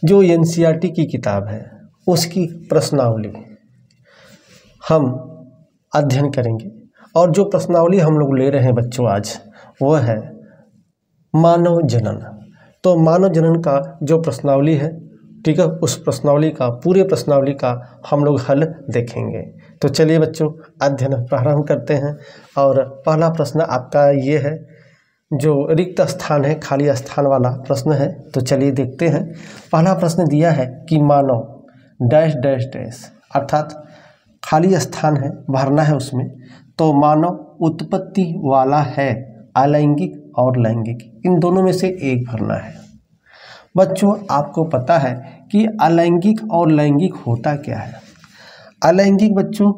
जो एनसीईआरटी की किताब है उसकी प्रश्नावली हम अध्ययन करेंगे। और जो प्रश्नावली हम लोग ले रहे हैं बच्चों आज वो है मानव जनन। तो मानव जनन का जो प्रश्नावली है, ठीक है, उस प्रश्नावली का पूरे प्रश्नावली का हम लोग हल देखेंगे। तो चलिए बच्चों अध्ययन प्रारंभ करते हैं। और पहला प्रश्न आपका ये है, जो रिक्त स्थान है, खाली स्थान वाला प्रश्न है। तो चलिए देखते हैं। पहला प्रश्न दिया है कि मानव डैश डैश डैश, अर्थात खाली स्थान है, भरना है उसमें। तो मानव उत्पत्ति वाला है अलैंगिक और लैंगिक, इन दोनों में से एक भरना है। बच्चों आपको पता है कि अलैंगिक और लैंगिक होता क्या है। अलैंगिक बच्चों,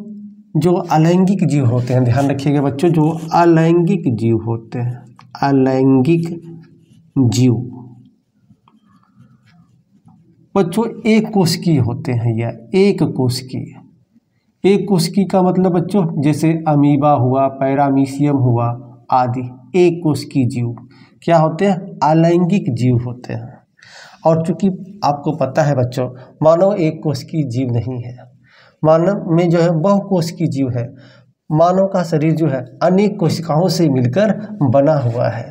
जो अलैंगिक जीव होते हैं, ध्यान रखिएगा बच्चों, जो अलैंगिक जीव होते हैं, अलैंगिक जीव बच्चों एक कोशिकीय होते हैं या एक कोशिकीय। एक कोशिकीय का मतलब बच्चों जैसे अमीबा हुआ, पैरामीशियम हुआ आदि, एक कोशिकीय जीव क्या होते हैं, अलैंगिक जीव होते हैं। और चूंकि आपको पता है बच्चों मानव एक कोशिकीय जीव नहीं है, मानव में जो है बहुकोशिकीय जीव है। मानव का शरीर जो है अनेक कोशिकाओं से मिलकर बना हुआ है,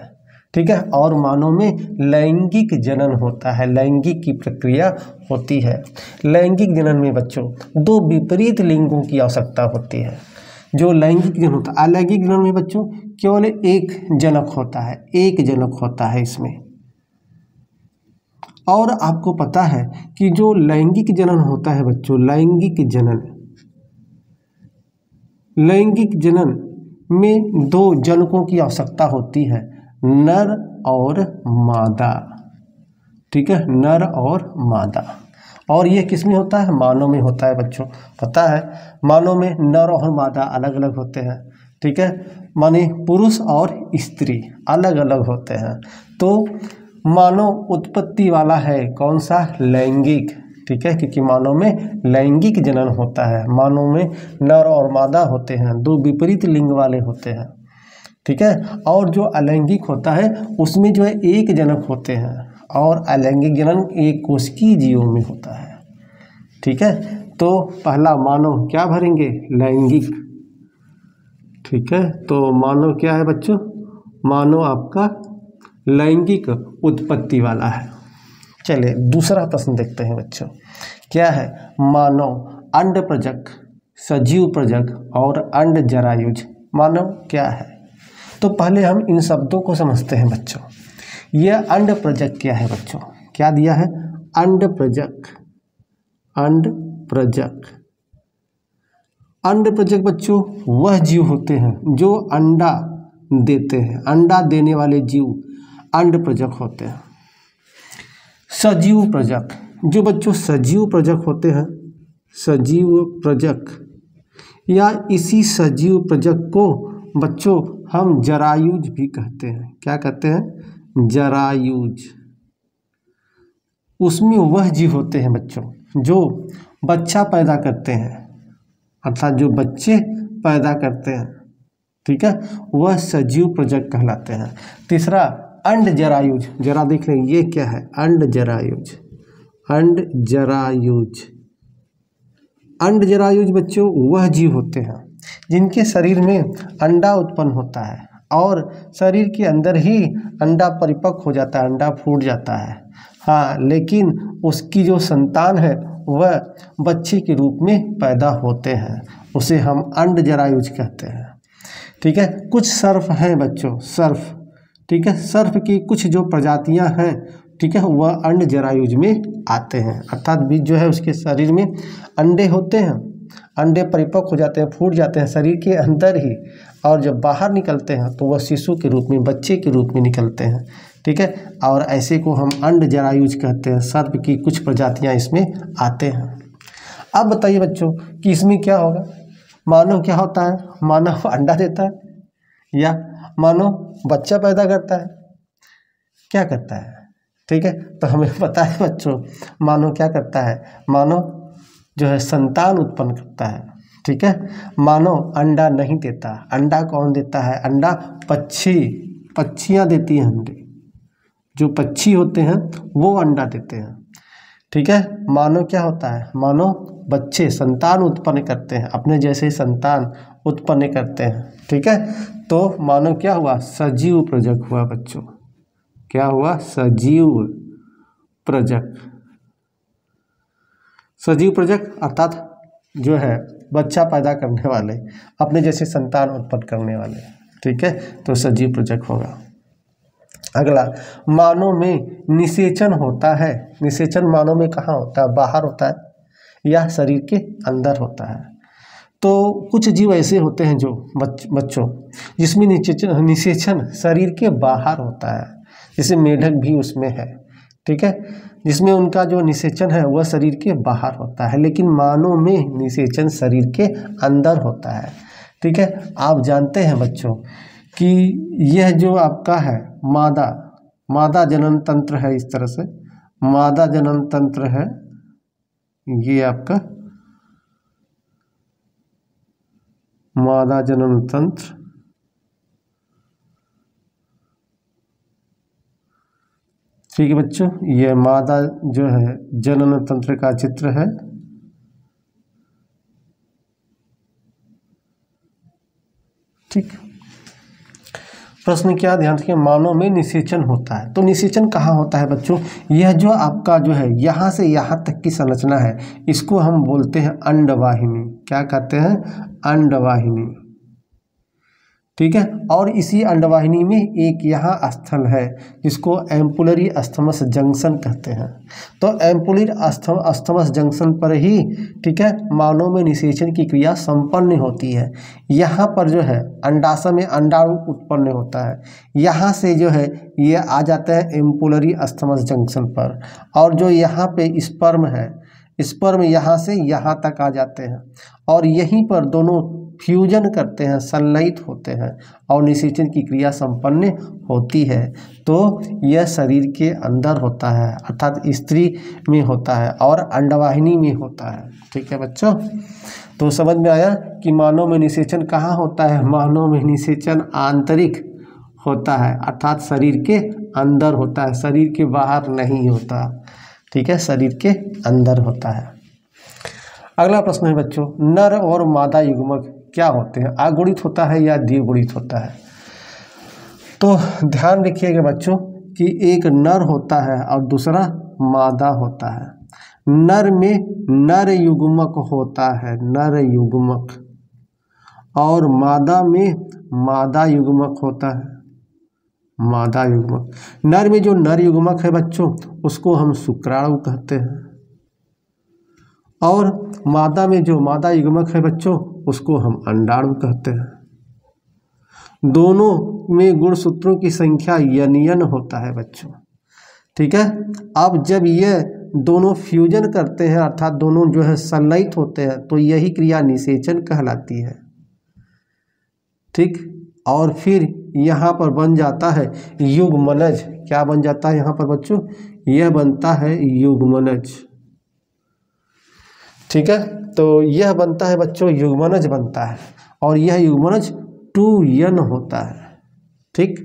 ठीक है। और मानव में लैंगिक जनन होता है, लैंगिक की प्रक्रिया होती है। लैंगिक जनन में बच्चों दो विपरीत लिंगों की आवश्यकता होती है। जो लैंगिक जनन होता है, अलैंगिक जनन में बच्चों केवल एक जनक होता है, एक जनक होता है इसमें। और आपको पता है कि जो लैंगिक जनन होता है बच्चों, लैंगिक जनन, लैंगिक जनन में दो जनकों की आवश्यकता होती है, नर और मादा, ठीक है, नर और मादा। और ये किस में होता है, मानव में होता है बच्चों। पता है मानव में नर और मादा अलग अलग होते हैं, ठीक है, माने पुरुष और स्त्री अलग अलग होते हैं। तो मानव उत्पत्ति वाला है कौन सा, लैंगिक, ठीक है, क्योंकि मानव में लैंगिक जनन होता है। मानव में नर और मादा होते हैं, दो विपरीत लिंग वाले होते हैं, ठीक है। और जो अलैंगिक होता है उसमें जो है एक जनक होते हैं, और अलैंगिक जनन एक कोशिकीय जीवों में होता है, ठीक है। तो पहला मानव क्या भरेंगे, लैंगिक, ठीक है। तो मानव क्या है बच्चों, मानव आपका लैंगिक उत्पत्ति वाला है। चलिए दूसरा प्रश्न देखते हैं बच्चों, क्या है, मानव अंड प्रजक, सजीव प्रजक और अंड जरायुज मानव क्या है। तो पहले हम इन शब्दों को समझते हैं बच्चों। यह अंड प्रजक क्या है बच्चों, क्या दिया है, अंड प्रजक, अंड प्रजक। अंड प्रजक बच्चों वह जीव होते हैं जो अंडा देते हैं, अंडा देने वाले जीव अंड प्रजक होते हैं। सजीव प्रजक, जो बच्चों सजीव प्रजक होते हैं, सजीव प्रजक या इसी सजीव प्रजक को बच्चों हम जरायुज भी कहते हैं। क्या कहते हैं, जरायुज। उसमें वह जीव होते हैं बच्चों जो बच्चा पैदा करते हैं, अर्थात जो बच्चे पैदा करते हैं, ठीक है, वह सजीव प्रजक कहलाते हैं। तीसरा अंड जरायुज, जरा देख लें ये क्या है, अंड जरायुज, अंड जरायुज। अंड जरायुज बच्चों वह जीव होते हैं जिनके शरीर में अंडा उत्पन्न होता है और शरीर के अंदर ही अंडा परिपक्व हो जाता है, अंडा फूट जाता है, हाँ, लेकिन उसकी जो संतान है वह बच्चे के रूप में पैदा होते हैं, उसे हम अंड जरायुज कहते हैं, ठीक है। कुछ सर्प हैं बच्चों, सर्प, ठीक है, सर्प की कुछ जो प्रजातियां हैं, ठीक है, वह अंड जरायुज में आते हैं, अर्थात बीज जो है उसके शरीर में अंडे होते हैं, अंडे परिपक्व हो जाते हैं, फूट जाते हैं शरीर के अंदर ही, और जब बाहर निकलते हैं तो वह शिशु के रूप में, बच्चे के रूप में निकलते हैं, ठीक है। और ऐसे को हम अंड जरायुज कहते हैं। सर्प की कुछ प्रजातियां इसमें आते हैं। अब बताइए बच्चों कि इसमें क्या होगा, मानव क्या होता है, मानव अंडा देता है या मानव बच्चा पैदा करता है, क्या करता है, ठीक है। तो हमें पता है बच्चों मानव क्या करता है, मानव जो है संतान उत्पन्न करता है, ठीक है। मानव अंडा नहीं देता, अंडा कौन देता है, अंडा पक्षी, पक्षियाँ देती हैं अंडे, जो पक्षी होते हैं वो अंडा देते हैं, ठीक है। मानव क्या होता है, मानव बच्चे संतान उत्पन्न करते हैं, अपने जैसे संतान उत्पन्न करते हैं। ठीक है, तो मानव क्या हुआ, सजीव प्रजक हुआ बच्चों। क्या हुआ, सजीव प्रजक। सजीव प्रजक अर्थात जो है बच्चा पैदा करने वाले, अपने जैसे संतान उत्पन्न करने वाले। ठीक है, तो सजीव प्रजक होगा। अगला, मानव में निषेचन होता है। निषेचन मानव में कहाँ होता है, बाहर होता है या शरीर के अंदर होता है। तो कुछ जीव ऐसे होते हैं जो बच्चों जिसमें निषेचन शरीर के बाहर होता है, जैसे मेढक भी उसमें है। ठीक है, जिसमें उनका जो निषेचन है वह शरीर के बाहर होता है, लेकिन मानव में निषेचन शरीर के अंदर होता है। ठीक है, आप जानते हैं बच्चों कि यह जो आपका है मादा जनन तंत्र है, इस तरह से मादा जनन तंत्र है, ये आपका मादा जनन तंत्र। ठीक है बच्चों, ये मादा जो है जनन तंत्र का चित्र है। ठीक, प्रश्न क्या, ध्यान रखिए, मानव में निषेचन होता है। तो निषेचन कहाँ होता है बच्चों, यह जो आपका जो है यहाँ से यहाँ तक की संरचना है, इसको हम बोलते हैं अंडवाहिनी। क्या कहते हैं, अंडवाहिनी। ठीक है, और इसी अंडवाहिनी में एक यहाँ स्थल है जिसको एम्पुलरी अस्थमस जंक्शन कहते हैं। तो एम्पुलरी अस्थमस जंक्शन पर ही, ठीक है, मानव में निषेचन की क्रिया संपन्न होती है। यहाँ पर जो है अंडाशय में अंडाणु उत्पन्न होता है, यहाँ से जो है ये आ जाता है एम्पुलरी अस्थमस जंक्शन पर, और जो यहाँ पे स्पर्म है, स्पर्म यहाँ से यहाँ तक आ जाते हैं, और यहीं पर दोनों फ्यूजन करते हैं, संलयित होते हैं, और निषेचन की क्रिया संपन्न होती है। तो यह शरीर के अंदर होता है, अर्थात स्त्री में होता है और अंडवाहिनी में होता है। ठीक है बच्चों, तो समझ में आया कि मानव में निषेचन कहाँ होता है। मानव में निषेचन आंतरिक होता है, अर्थात शरीर के अंदर होता है, शरीर के बाहर नहीं होता। ठीक है, शरीर के अंदर होता है। अगला प्रश्न है बच्चों, नर और मादा युग्मक क्या होते हैं, अगुणित होता है या द्विगुणित होता है। तो ध्यान रखिएगा बच्चों कि एक नर होता है और दूसरा मादा होता है। नर में नर युग्मक होता है, नर युग्मक, और मादा में मादा युग्मक होता है, मादा युग्मक। नर में जो नर युग्मक है बच्चों उसको हम शुक्राणु कहते हैं, और मादा में जो मादा युग्मक है बच्चों उसको हम अंडाणु कहते हैं। दोनों में गुणसूत्रों की संख्या n होता है बच्चों। ठीक है, अब जब ये दोनों फ्यूजन करते हैं, अर्थात दोनों जो है संलयित होते हैं, तो यही क्रिया निषेचन कहलाती है। ठीक, और फिर यहाँ पर बन जाता है युग्मनज। क्या बन जाता है यहाँ पर बच्चों, यह बनता है युग्मनज। ठीक है, तो यह बनता है बच्चों युग्मनज बनता है, और यह युग्मनज 2n होता है। ठीक,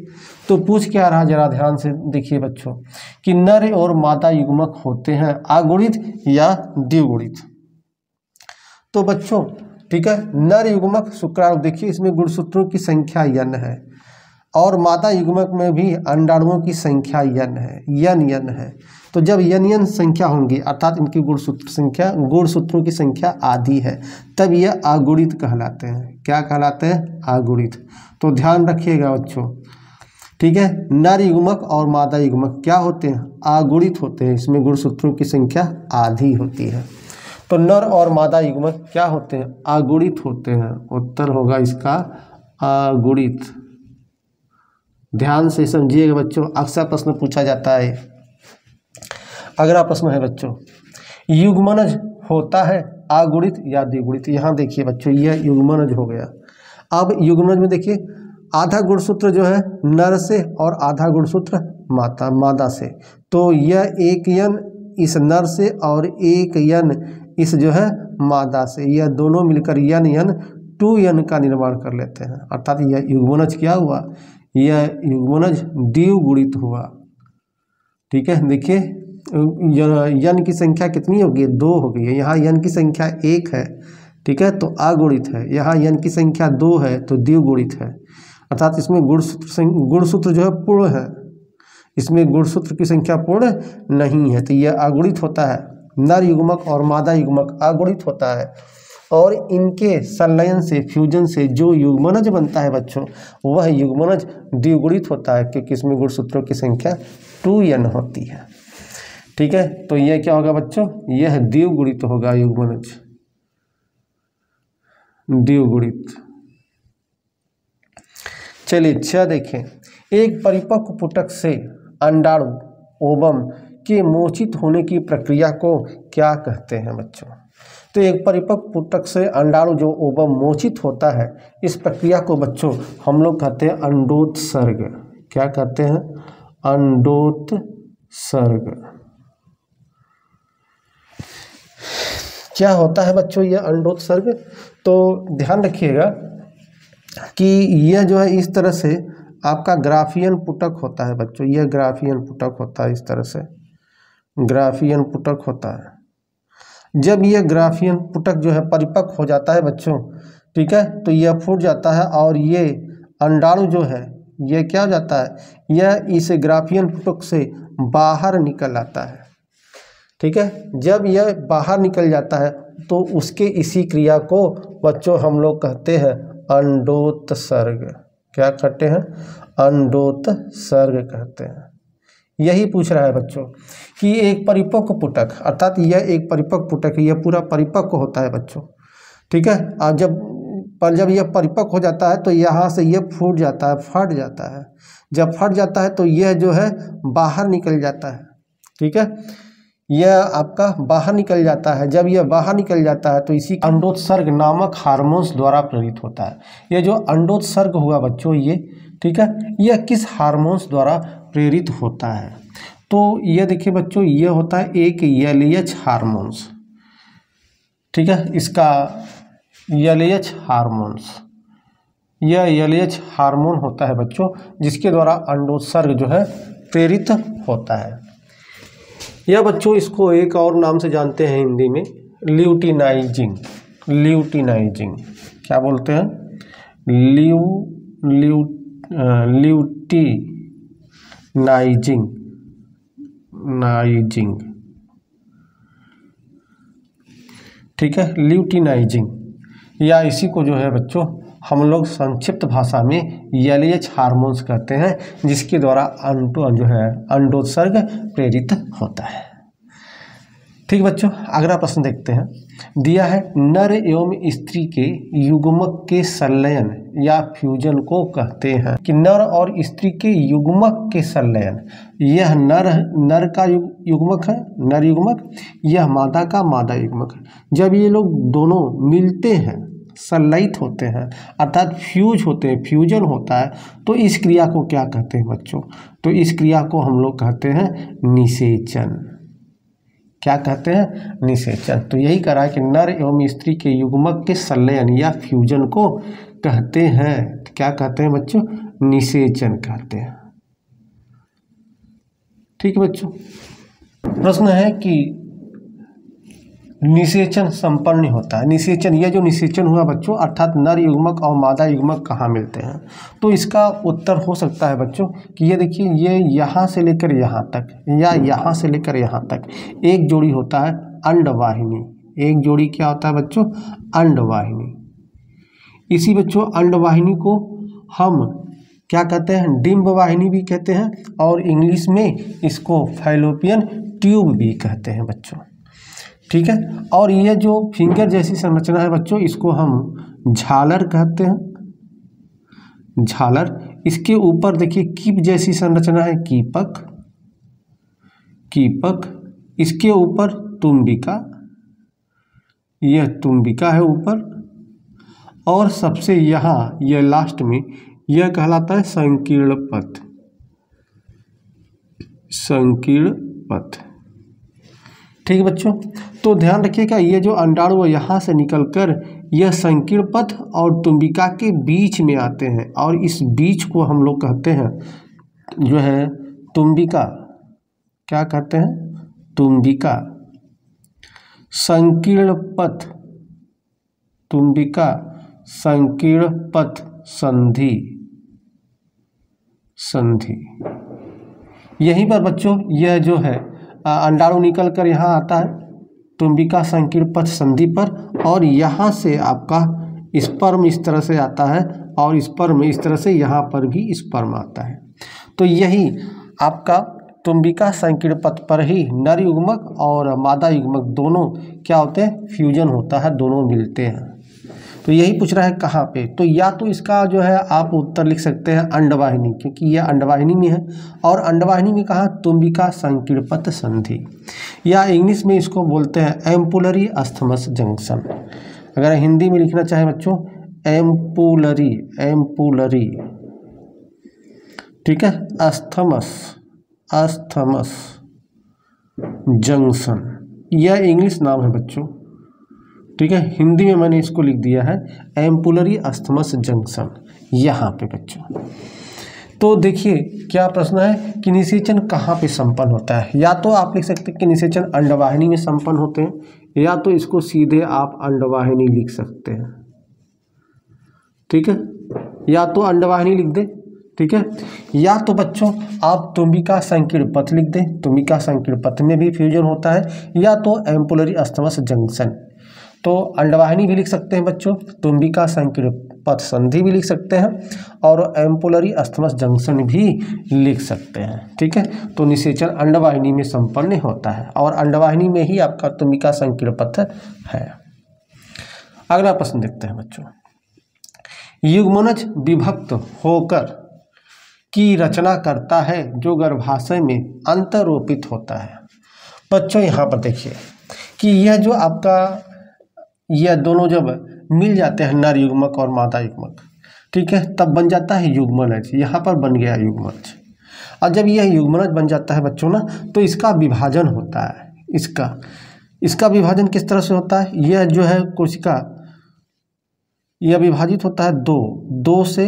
तो पूछ क्या रहा, जरा ध्यान से देखिए बच्चों कि नर और मादा युग्मक होते हैं अगुणित या द्विगुणित। तो बच्चों ठीक है, नर युग्मक शुक्राणु, देखिए इसमें गुणसूत्रों की संख्या n है, और मादा युग्मक में भी अंडाणुओं की संख्या n है, n है। तो जब n संख्या होंगी, अर्थात इनकी गुणसूत्रों की संख्या आधी है, तब यह अगुणित कहलाते हैं। क्या कहलाते हैं, अगुणित। तो ध्यान रखिएगा बच्चों, ठीक है, नर युग्मक और मादा युग्मक क्या होते हैं, अगुणित होते हैं, इसमें गुणसूत्रों की संख्या आधी होती है। तो नर और मादा युग्मक क्या होते हैं, अगुणित होते हैं। उत्तर होगा इसका अगुणित। ध्यान से समझिएगा बच्चों, अक्सर प्रश्न पूछा जाता है। अगला प्रश्न है बच्चों, युग्मनज होता है अगुणित या द्विगुणित। यहाँ देखिए बच्चों, यह युग्मनज हो गया। अब युग्मनज में देखिए आधा गुणसूत्र जो है नर से और आधा गुणसूत्र मादा से, तो यह एक n इस नर से और एक n इस जो है मादा से, यह दोनों मिलकर n 2n का निर्माण कर लेते हैं, अर्थात यह युग्मनज क्या हुआ, यह युग्मनज द्विगुणित हुआ। ठीक है, देखिए यन की संख्या कितनी होगी, 2 हो गई है। यहाँ यन की संख्या 1 है, ठीक है, तो अगुणित है। यहाँ यन की संख्या 2 है तो द्विगुणित है, अर्थात इसमें गुणसूत्र जो है पूर्ण है, इसमें गुणसूत्र की संख्या पूर्ण नहीं है, तो यह अगुणित होता है। नर युग्मक और मादा युग्मक अगुणित होता है, और इनके संलयन से, फ्यूजन से जो युग्मनज बनता है बच्चों, वह युग्मनज द्विगुणित होता है, क्योंकि इसमें गुणसूत्रों की संख्या 2n होती है, ठीक है। तो यह क्या होगा बच्चों, यह द्विगुणित होगा, युग्मनज द्विगुणित। चलिए 6 देखें, एक परिपक्व पुटक से अंडाणु ओवम के मोचित होने की प्रक्रिया को क्या कहते हैं बच्चों। तो एक परिपक्व पुटक से अंडाणु जो ओवम मोचित होता है, इस प्रक्रिया को बच्चों हम लोग कहते हैं अंडोत्सर्ग। क्या कहते हैं, अंडोत्सर्ग। क्या होता है बच्चों यह अंडोत्सर्ग, तो ध्यान रखिएगा कि यह जो है इस तरह से आपका ग्राफियन पुटक होता है बच्चों, यह ग्राफियन पुटक होता है, इस तरह से ग्राफियन पुटक होता है। जब यह ग्राफियन पुटक जो है परिपक्व हो जाता है बच्चों, ठीक है, तो यह फूट जाता है, और ये अंडाणु जो है यह क्या हो जाता है, यह इस ग्राफियन पुटक से बाहर निकल आता है, ठीक है। जब यह बाहर निकल जाता है तो उसके इसी क्रिया को बच्चों हम लोग कहते हैं अंडोत्सर्ग। क्या कहते हैं, अंडोत्सर्ग कहते हैं। यही पूछ रहा है बच्चों कि एक परिपक्व पुटक, अर्थात यह एक परिपक्व पुटक है, यह पूरा परिपक्व होता है बच्चों, ठीक है। और जब यह परिपक्व हो जाता है तो यहाँ से यह फूट जाता है, फट जाता है। जब फट जाता है तो यह जो है बाहर निकल जाता है, ठीक है, यह आपका बाहर निकल जाता है। जब यह बाहर निकल जाता है तो इसी अंडोत्सर्ग नामक हार्मोन्स द्वारा प्रेरित होता है। यह जो अंडोत्सर्ग हुआ बच्चों, ये ठीक है, यह किस हार्मोन्स द्वारा प्रेरित होता है, तो यह देखिए बच्चों, यह होता है एक LH हार्मोन्स, ठीक है, इसका LH हार्मोन्स, यह LH हार्मोन होता है बच्चों, जिसके द्वारा अंडोत्सर्ग जो है प्रेरित होता है। यह बच्चों इसको एक और नाम से जानते हैं हिंदी में, ल्यूटिनाइजिंग। ल्यूटिनाइजिंग क्या बोलते हैं, ल्यूटिनाइजिंग, ठीक है, ल्यूटिनाइजिंग, या इसी को जो है बच्चों हम लोग संक्षिप्त भाषा में LH हार्मोन्स कहते हैं, जिसके द्वारा अंडोत्सर्ग प्रेरित होता है। ठीक बच्चों, अगला प्रश्न देखते हैं। दिया है नर एवं स्त्री के युग्मक के संलयन या फ्यूजन को कहते हैं, कि नर और स्त्री के युग्मक के संलयन, यह नर का युग्मक है, नर युग्मक, यह मादा का मादा युग्मक है। जब ये लोग दोनों मिलते हैं, संलयित होते हैं, अर्थात फ्यूज होते हैं, फ्यूजन होता है, तो इस क्रिया को क्या कहते हैं बच्चों, तो इस क्रिया को हम लोग कहते हैं निषेचन। क्या कहते हैं, निषेचन। तो यही कह रहा है कि नर एवं स्त्री के युग्मक के संलयन या फ्यूजन को कहते हैं, क्या कहते हैं बच्चों, निषेचन कहते हैं। ठीक है बच्चों, प्रश्न है कि निषेचन संपन्न होता है। निषेचन, यह जो निषेचन हुआ बच्चों, अर्थात नर युग्मक और मादा युग्मक कहाँ मिलते हैं, तो इसका उत्तर हो सकता है बच्चों कि ये देखिए, ये यहाँ से लेकर यहाँ तक या यहाँ से लेकर यहाँ तक एक जोड़ी होता है अंडवाहिनी। एक जोड़ी क्या होता है बच्चों, अंडवाहिनी। इसी बच्चों अंडवाहिनी को हम क्या कहते हैं, डिम्ब वाहिनी भी कहते हैं, और इंग्लिश में इसको फैलोपियन ट्यूब भी कहते हैं बच्चों। ठीक है, और ये जो फिंगर जैसी संरचना है बच्चों, इसको हम झालर कहते हैं, झालर। इसके ऊपर देखिए कीप जैसी संरचना है, कीपक, कीपक। इसके ऊपर तुम्बिका, यह तुम्बिका है ऊपर, और सबसे यहाँ यह लास्ट में यह कहलाता है संकीर्ण पथ, संकीर्ण पथ। ठीक है बच्चों, तो ध्यान रखिएगा, ये जो अंडाणु यहाँ से निकलकर यह संकीर्ण पथ और तुम्बिका के बीच में आते हैं, और इस बीच को हम लोग कहते हैं जो है तुम्बिका। क्या कहते हैं, तुम्बिका संकीर्ण पथ, तुम्बिका संकीर्ण पथ संधि, संधि। यहीं पर बच्चों यह जो है अंडाणु निकल कर यहाँ आता है तुम्बिका संकीर्ण पथ संधि पर, और यहाँ से आपका स्पर्म इस तरह से आता है और स्पर्म इस तरह से यहाँ पर भी स्पर्म आता है। तो यही आपका तुम्बिका संकीर्ण पथ पर ही नर युग्मक और मादा युग्मक दोनों क्या होते हैं, फ्यूजन होता है, दोनों मिलते हैं। तो यही पूछ रहा है कहाँ पे, तो या तो इसका जो है आप उत्तर लिख सकते हैं अंडवाहिनी, क्योंकि यह अंडवाहिनी में है, और अंडवाहिनी में कहाँ, तुम्बिका संकीर्ण पथ संधि, या इंग्लिश में इसको बोलते हैं एम्पुलरी अस्थमस जंक्शन। अगर हिंदी में लिखना चाहे बच्चों एम्पुलरी, एम्पुलरी, ठीक है, अस्थमस, अस्थमस जंक्शन, यह इंग्लिश नाम है बच्चों, ठीक है। हिंदी में मैंने इसको लिख दिया है एम्पुलरी अस्थमस जंक्शन, यहाँ पे बच्चों। तो देखिए क्या प्रश्न है कि निषेचन कहाँ पे संपन्न होता है, या तो आप लिख सकते हैं कि निषेचन अंडवाहिनी में संपन्न होते हैं, या तो इसको सीधे आप अंडवाहिनी लिख सकते हैं, ठीक है, या तो अंडवाहिनी लिख दे, ठीक है, या तो बच्चों आप तुम्बिका संकीर्ण पथ लिख दें, तुम्बिका संकीर्ण पथ में भी फ्यूजन होता है, या तो एम्पुलरी अस्थमस जंक्शन। तो अंडवाहिनी भी लिख सकते हैं बच्चों, तुम्बिका संकीर्ण पथ संधि भी लिख सकते हैं, और एम्पुलरी अस्थमस जंक्शन भी लिख सकते हैं, ठीक है। तो निषेचन अंडवाहिनी में संपन्न होता है, और अंडवाहिनी में ही आपका तुम्बिका संकीर्ण पथ है। अगला प्रश्न देखते हैं बच्चों, युग्मनज विभक्त होकर की रचना करता है जो गर्भाशय में अंतरोपित होता है। बच्चों यहाँ पर देखिए कि यह जो आपका यह दोनों जब मिल जाते हैं नर युग्मक और मादा युग्मक, ठीक है, तब बन जाता है युग्मनज। यहाँ पर बन गया युग्मनज, और जब यह युग्मनज बन जाता है बच्चों ना, तो इसका विभाजन होता है। इसका विभाजन किस तरह से होता है, यह जो है कोशिका यह विभाजित होता है 2 से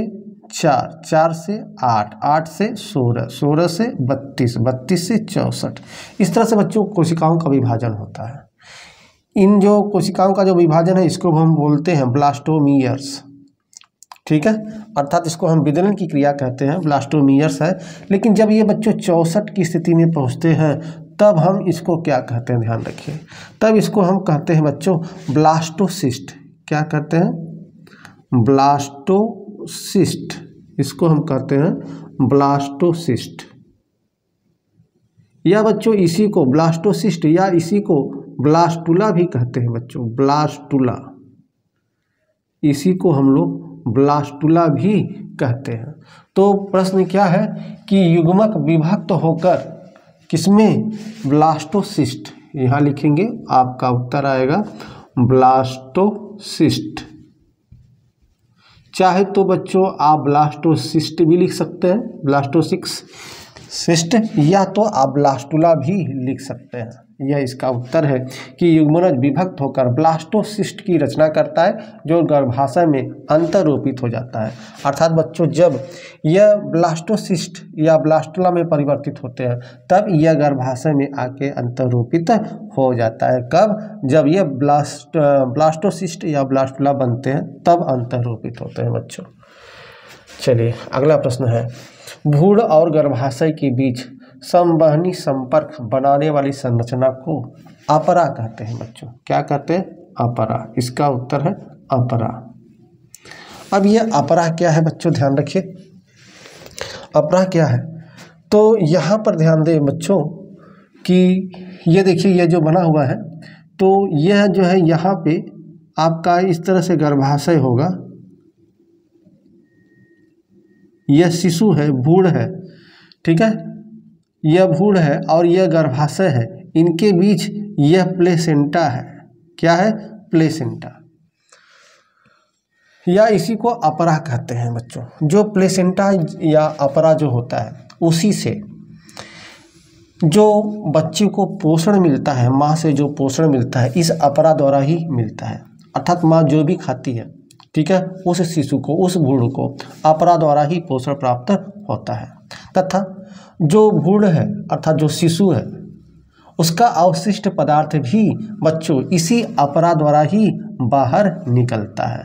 4, 4 से 8, 8 से 16, 16 से 32, 32 से 64, इस तरह से बच्चों कोशिकाओं का विभाजन होता है। इन जो कोशिकाओं का जो विभाजन है इसको हम बोलते हैं ब्लास्टोमियर्स, ठीक है, अर्थात इसको हम विदलन की क्रिया कहते हैं, ब्लास्टोमियर्स है। लेकिन जब ये बच्चों 64 की स्थिति में पहुंचते हैं तब हम इसको क्या कहते हैं, ध्यान रखिए, तब इसको हम कहते हैं बच्चों ब्लास्टोसिस्ट। क्या कहते हैं, ब्लास्टोसिस्ट, इसको हम कहते हैं ब्लास्टोसिस्ट, या बच्चों इसी को ब्लास्टोसिस्ट या इसी को ब्लास्टुला भी कहते हैं बच्चों, ब्लास्टुला, इसी को हम लोग ब्लास्टुला भी कहते हैं। तो प्रश्न क्या है कि युग्मक विभक्त होकर किसमें, ब्लास्टोसिस्ट, यहाँ लिखेंगे आपका उत्तर आएगा ब्लास्टोसिस्ट। चाहे तो बच्चों आप ब्लास्टोसिस्ट भी लिख सकते हैं, ब्लास्टोसिस्ट, या तो आप ब्लास्टुला भी लिख सकते हैं। यह इसका उत्तर है कि युग्मनज विभक्त होकर ब्लास्टोसिस्ट की रचना करता है जो गर्भाशय में अंतरोपित हो जाता है। अर्थात बच्चों जब यह ब्लास्टोसिस्ट या ब्लास्टुला में परिवर्तित होते हैं तब यह गर्भाशय में आके अंतरोपित हो जाता है। कब, जब यह ब्लास्टोसिस्ट या ब्लास्टुला बनते हैं तब अंतरोपित होते हैं बच्चों। चलिए अगला प्रश्न है, भ्रूण और गर्भाशय के बीच संवहनी संपर्क बनाने वाली संरचना को अपरा कहते हैं बच्चों। क्या कहते हैं, अपरा, इसका उत्तर है अपरा। अब यह अपरा क्या है बच्चों, ध्यान रखिए, अपरा क्या है, तो यहाँ पर ध्यान दें बच्चों कि ये देखिए यह जो बना हुआ है, तो यह जो है यहाँ पे आपका इस तरह से गर्भाशय होगा, यह शिशु है, भ्रूण है, ठीक है, यह भ्रूण है और यह गर्भाशय है, इनके बीच यह प्लेसेंटा है। क्या है, प्लेसेंटा, या इसी को अपरा कहते हैं बच्चों। जो प्लेसेंटा या अपरा जो होता है उसी से जो बच्चे को पोषण मिलता है, माँ से जो पोषण मिलता है इस अपरा द्वारा ही मिलता है। अर्थात माँ जो भी खाती है, ठीक है, उस शिशु को, उस भ्रूण को अपरा द्वारा ही पोषण प्राप्त होता है। तथा जो भ्रूण है अर्थात जो शिशु है उसका अवशिष्ट पदार्थ भी बच्चों इसी अपरा द्वारा ही बाहर निकलता है।